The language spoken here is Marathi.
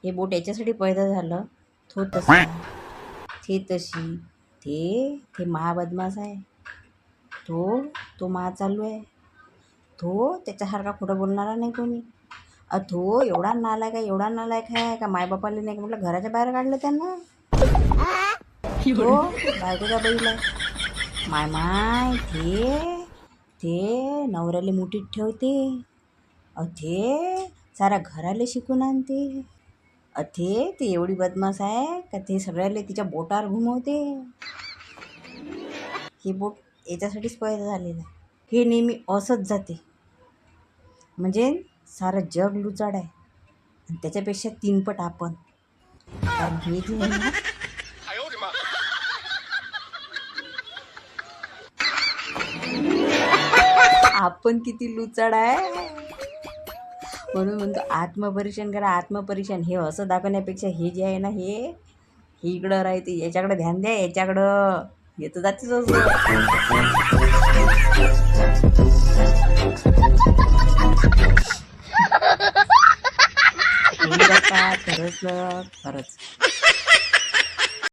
हे बोट याच्यासाठी पैदा झालं. तो तसा, ते तशी, ते महाबदमाश आहे. तो महा चालू आहे. त्याच्यासारखा खोटं बोलणारा नाही कोणी. तो एवढा नालायक आहे का मायबापाला नाही म्हटलं घराच्या बाहेर काढलं त्यांना. बायकोचा बैल आहे. माय ते नवऱ्याला मुठीत ठेवते. ते सारा घराला शिकून आणते. ते एवढी बदमाश आहे का ते सगळ्याला तिच्या बोटावर घुमवते. हे बोट याच्यासाठीच पैदा झालेलं आहे. हे नेहमी असंच जाते. म्हणजे सारं जग लुचाड आहे आणि त्याच्यापेक्षा 3 पट आपण. कारण हे जे आहे ना, आपण किती लुचाड आहे. म्हणून म्हणतो आत्मपरीक्षण करा. आत्मपरीक्षण हे असं दाखवण्यापेक्षा हे जे आहे ना, हे इकडं राहते. याच्याकडे ध्यान द्या. याच्याकडं येत जातेच असं. खरंच